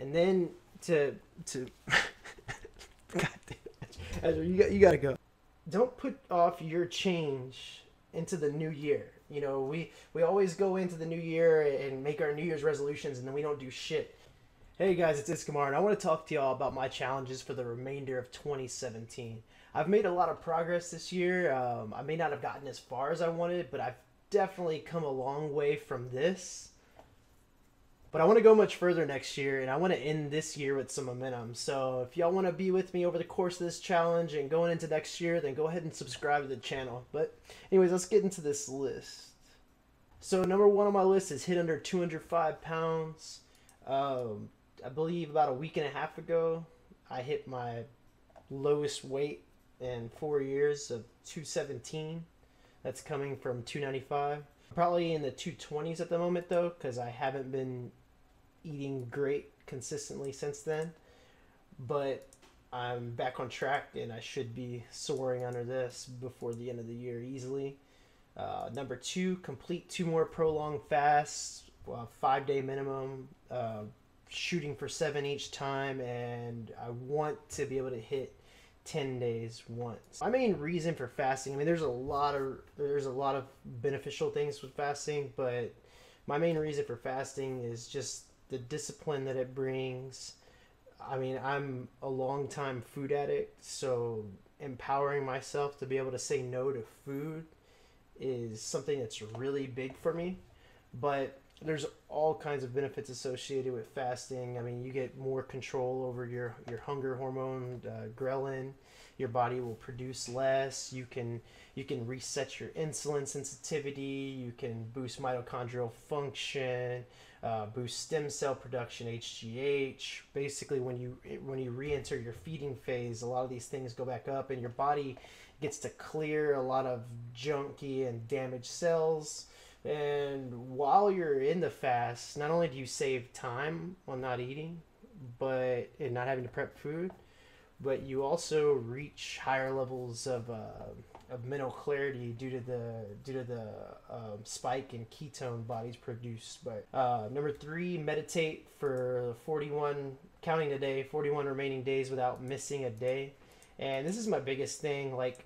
and then to God damn it. Ezra, you gotta go. Don't put off your change into the new year. You know, we always go into the new year and make our New Year's resolutions, and then we don't do shit. Hey guys, it's Iskamar, and I want to talk to y'all about my challenges for the remainder of 2017. I've made a lot of progress this year. I may not have gotten as far as I wanted, but I've definitely come a long way from this. But I want to go much further next year, and I want to end this year with some momentum. So if y'all want to be with me over the course of this challenge and going into next year, then go ahead and subscribe to the channel. But anyways, let's get into this list. So number one on my list is hit under 205 pounds. I believe about a week and a half ago, I hit my lowest weight in 4 years of 217. That's coming from 295. Probably in the 220s at the moment though, because I haven't been eating great consistently since then. But I'm back on track and I should be soaring under this before the end of the year easily. Number two, complete 2 more prolonged fasts, 5-day minimum, shooting for 7 each time, and I want to be able to hit 10 days once. My main reason for fasting, I mean, there's a lot of beneficial things with fasting, but my main reason for fasting is just the discipline that it brings. I mean, I'm a long time food addict, so empowering myself to be able to say no to food is something that's really big for me. But there's all kinds of benefits associated with fasting. I mean, you get more control over your hunger hormone, ghrelin. Your body will produce less. You can reset your insulin sensitivity. You can boost mitochondrial function, boost stem cell production, HGH. Basically, when you re-enter your feeding phase, a lot of these things go back up, and your body gets to clear a lot of junky and damaged cells. And while you're in the fast, not only do you save time on not eating, but and not having to prep food, but you also reach higher levels of mental clarity due to the spike in ketone bodies produced. But number three, meditate for 41 counting today, 41 remaining days without missing a day. And this is my biggest thing. Like,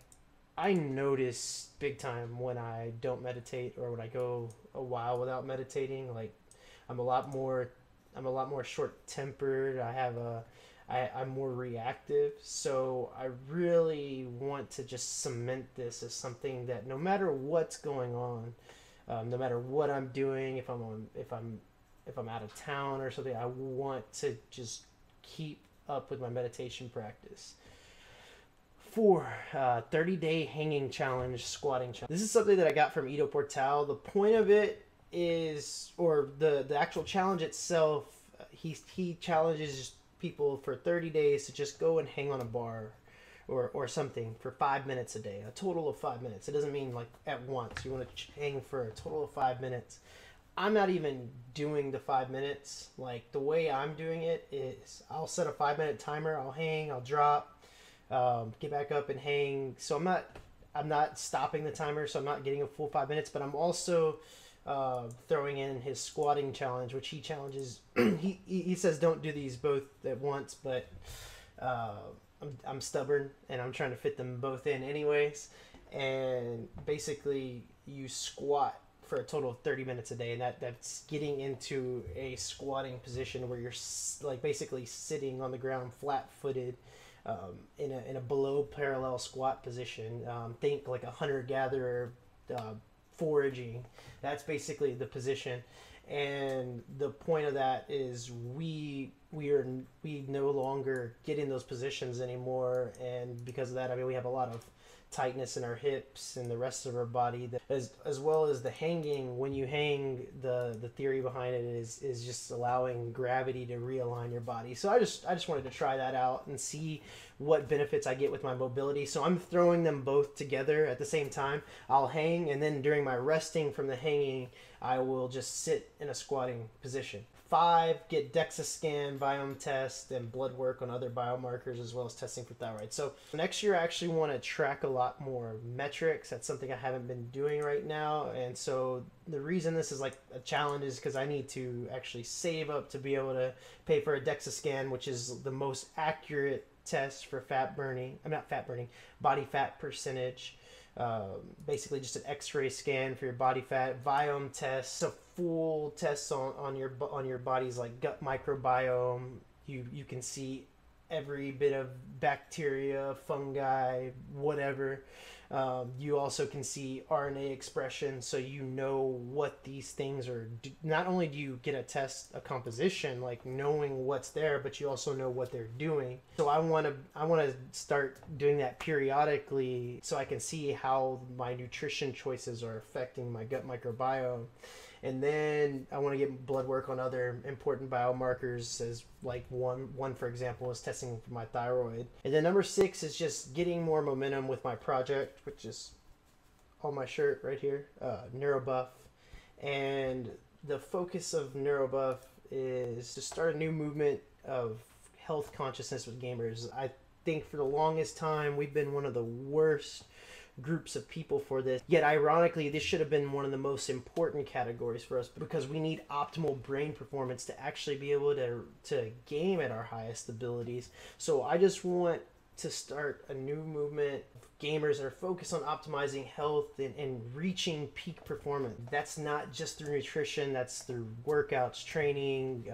I notice big time when I don't meditate or when I go a while without meditating. Like, I'm a lot more short-tempered. I'm more reactive. So I really want to just cement this as something that no matter what's going on, no matter what I'm doing, if I'm out of town or something, I want to just keep up with my meditation practice. 4, 30-day hanging challenge, squatting challenge. This is something that I got from Ido Portal. The point of it is, or the actual challenge itself, he challenges people for 30 days to just go and hang on a bar or something for 5 minutes a day, a total of 5 minutes. It doesn't mean like at once. You want to hang for a total of 5 minutes. I'm not even doing the 5 minutes. Like, the way I'm doing it is I'll set a 5-minute timer. I'll hang, I'll drop, get back up and hang. So I'm not stopping the timer, so I'm not getting a full 5 minutes, but I'm also throwing in his squatting challenge, which he challenges. he says don't do these both at once, but I'm stubborn and I'm trying to fit them both in anyways. And basically you squat for a total of 30 minutes a day, and that's getting into a squatting position where you're like basically sitting on the ground flat-footed, in a below parallel squat position. Think like a hunter-gatherer foraging. That's basically the position. And the point of that is we no longer get in those positions anymore, and because of that, I mean, we have a lot of tightness in our hips and the rest of our body, as well as the hanging. When you hang, the theory behind it is just allowing gravity to realign your body. So I just wanted to try that out and see what benefits I get with my mobility. So I'm throwing them both together at the same time. I'll hang, and then during my resting from the hanging, I will just sit in a squatting position. 5, get DEXA scan, biome test, and blood work on other biomarkers, as well as testing for thyroid. So next year I actually want to track a lot more metrics. That's something I haven't been doing right now. And so the reason this is like a challenge is because I need to actually save up to be able to pay for a DEXA scan, which is the most accurate test for fat burning. I'm not fat burning, body fat percentage. Basically just an x-ray scan for your body fat, biome test, a full test on your body's like gut microbiome. You can see every bit of bacteria, fungi, whatever. You also can see RNA expression, so you know what these things are. Not only do you get a composition, like knowing what's there, but you also know what they're doing. So I want to start doing that periodically, so I can see how my nutrition choices are affecting my gut microbiome. And then I want to get blood work on other important biomarkers, as like one for example is testing for my thyroid. And then number 6 is just getting more momentum with my project, which is on my shirt right here, NeuroBuff. And the focus of NeuroBuff is to start a new movement of health consciousness with gamers. I think for the longest time we've been one of the worst groups of people for this, yet ironically this should have been one of the most important categories for us, because we need optimal brain performance to actually be able to game at our highest abilities. So I just want to start a new movement of gamers that are focused on optimizing health and reaching peak performance. That's not just through nutrition, that's through workouts, training,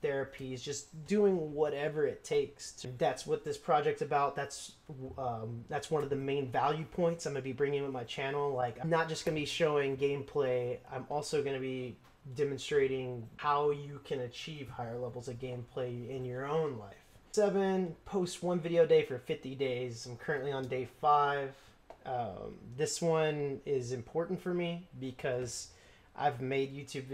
therapies, just doing whatever it takes. That's what this project's about. That's one of the main value points I'm going to be bringing with my channel. Like, I'm not just going to be showing gameplay, I'm also going to be demonstrating how you can achieve higher levels of gameplay in your own life. 7, post 1 video a day for 50 days. I'm currently on day 5. This one is important for me because I've made YouTube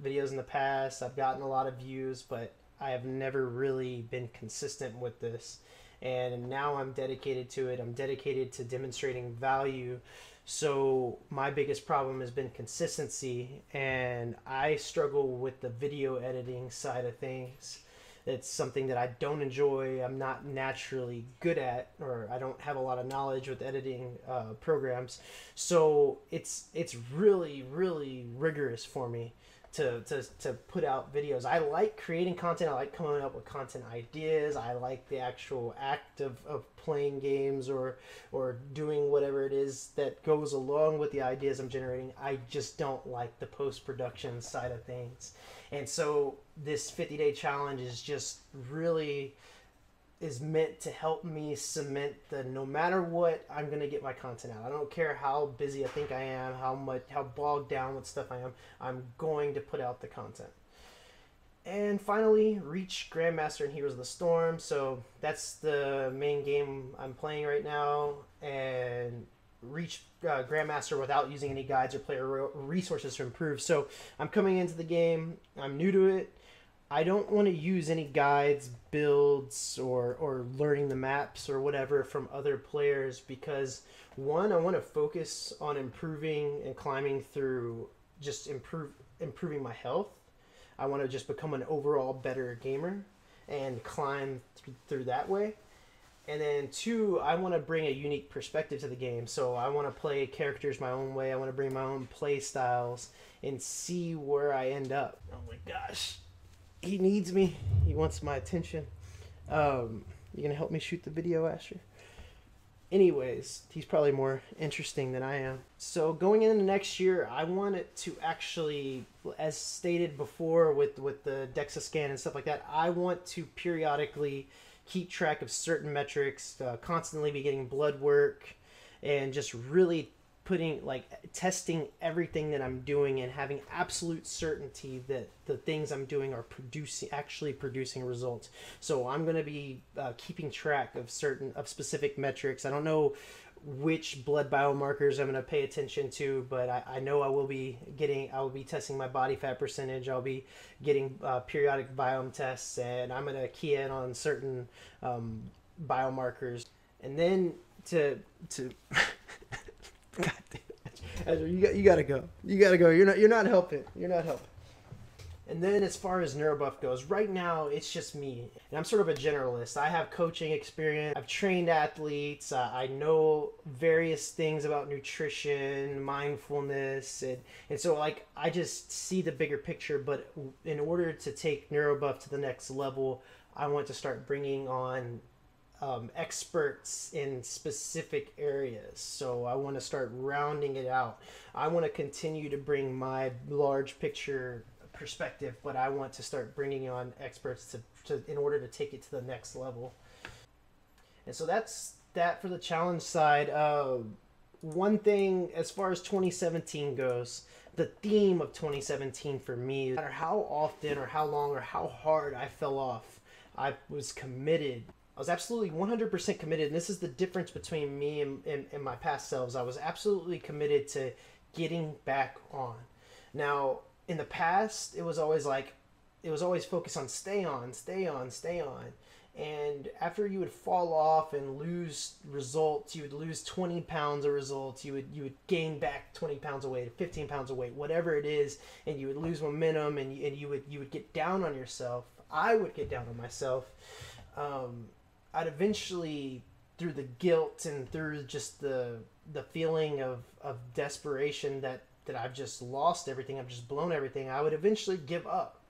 videos in the past. I've gotten a lot of views, but I have never really been consistent with this. And now I'm dedicated to it. I'm dedicated to demonstrating value. So my biggest problem has been consistency, and I struggle with the video editing side of things. It's something that I don't enjoy. I'm not naturally good at, or I don't have a lot of knowledge with editing programs. So it's really, really rigorous for me to put out videos. I like creating content. I like coming up with content ideas. I like the actual act of playing games or doing whatever it is that goes along with the ideas I'm generating. I just don't like the post-production side of things. And so this 50-day challenge is just really is meant to help me cement the no matter what, I'm going to get my content out. I don't care how busy I think I am, how bogged down with stuff I am, I'm going to put out the content. And finally, reach Grandmaster in Heroes of the Storm. So that's the main game I'm playing right now, and reach Grandmaster without using any guides or player resources to improve. So I'm coming into the game, I'm new to it. I don't want to use any guides, builds, or learning the maps or whatever from other players, because one, I want to focus on improving and climbing through just improving my health. I want to just become an overall better gamer and climb through that way. And then 2, I want to bring a unique perspective to the game. So I want to play characters my own way. I want to bring my own play styles and see where I end up. Oh my gosh. He needs me. He wants my attention. You gonna help me shoot the video, Asher? Anyways, he's probably more interesting than I am. So going into next year, I want it to actually, as stated before with the DEXA scan and stuff like that, I want to periodically keep track of certain metrics, constantly be getting blood work, and just really testing everything that I'm doing and having absolute certainty that the things I'm doing are actually producing results. So I'm going to be keeping track of specific metrics. I don't know which blood biomarkers I'm going to pay attention to, but I know I will be testing my body fat percentage. I'll be getting periodic biome tests, and I'm going to key in on certain biomarkers. And then to God damn it. You gotta go. You gotta go. You're not helping. You're not helping. And then as far as NeuroBuff goes, right now it's just me. And I'm sort of a generalist. I have coaching experience. I've trained athletes. I know various things about nutrition, mindfulness. And so like I just see the bigger picture. But in order to take NeuroBuff to the next level, I want to start bringing on experts in specific areas. So I want to start rounding it out. I want to continue to bring my large picture perspective, but I want to start bringing on experts to in order to take it to the next level. And so that's that for the challenge side. One thing as far as 2017 goes, the theme of 2017 for me, no matter how often or how long or how hard I fell off, I was committed. I was absolutely 100% committed, and this is the difference between me and my past selves. I was absolutely committed to getting back on. Now, in the past, it was always focused on stay on. And after you would fall off and lose results, you would lose 20 pounds of results, you would gain back 20 pounds of weight, 15 pounds of weight, whatever it is, and you would lose momentum, and you would get down on yourself. I would get down on myself. I'd eventually, through the guilt and through just the feeling of desperation that I've just lost everything, I've just blown everything, I would eventually give up.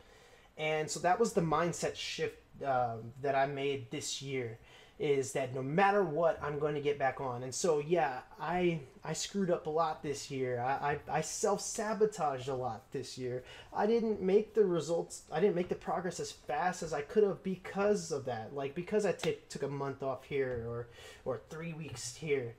And so that was the mindset shift that I made this year, is that no matter what, I'm going to get back on. And so, yeah, I screwed up a lot this year. I self-sabotaged a lot this year. I didn't make the results, I didn't make the progress as fast as I could have because of that. Like, because I took a month off here or 3 weeks here.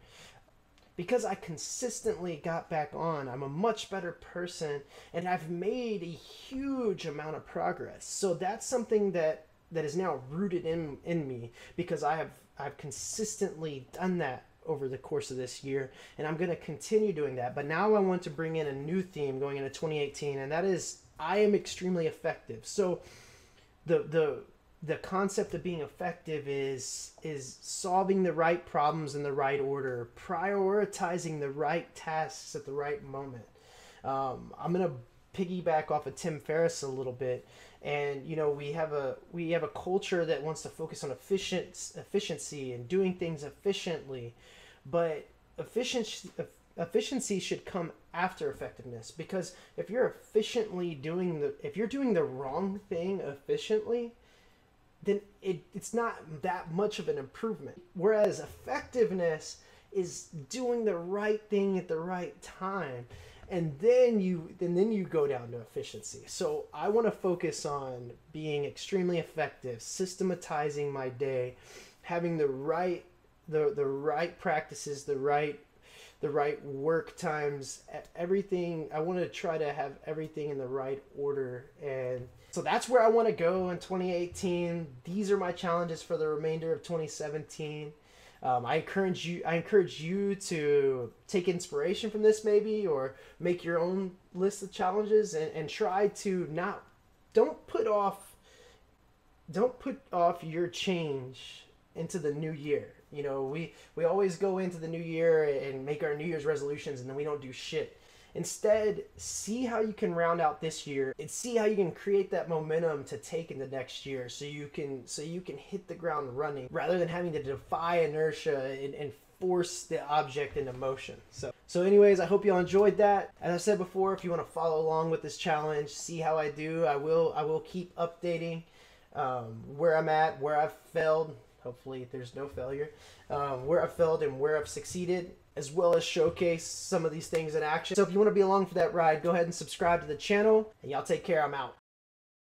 Because I consistently got back on, I'm a much better person, and I've made a huge amount of progress. So that's something that is now rooted in me, because I've consistently done that over the course of this year, and I'm going to continue doing that. But now I want to bring in a new theme going into 2018, and that is I am extremely effective. So the concept of being effective is solving the right problems in the right order, prioritizing the right tasks at the right moment. I'm gonna piggyback off of Tim Ferriss a little bit, and you know we have a culture that wants to focus on efficiency and doing things efficiently, but efficiency should come after effectiveness, because if you're doing the wrong thing efficiently, then it's not that much of an improvement. Whereas effectiveness is doing the right thing at the right time, and then you go down to efficiency. So I want to focus on being extremely effective, systematizing my day, having the right practices, the right work times, everything. I want to try to have everything in the right order, and so that's where I want to go in 2018. These are my challenges for the remainder of 2017. I encourage you to take inspiration from this, maybe, or make your own list of challenges, and try to don't put off your change into the new year. You know, we always go into the new year and make our New Year's resolutions, and then we don't do shit. Instead, see how you can round out this year, and see how you can create that momentum to take in the next year, so you can hit the ground running, rather than having to defy inertia and force the object into motion. So anyways, I hope you all enjoyed that. As I said before, if you want to follow along with this challenge, see how I do, I will keep updating where I'm at, where I've failed. Hopefully there's no failure. Where I've failed and where I've succeeded, as well as showcase some of these things in action. So if you want to be along for that ride, go ahead and subscribe to the channel, and y'all take care. I'm out.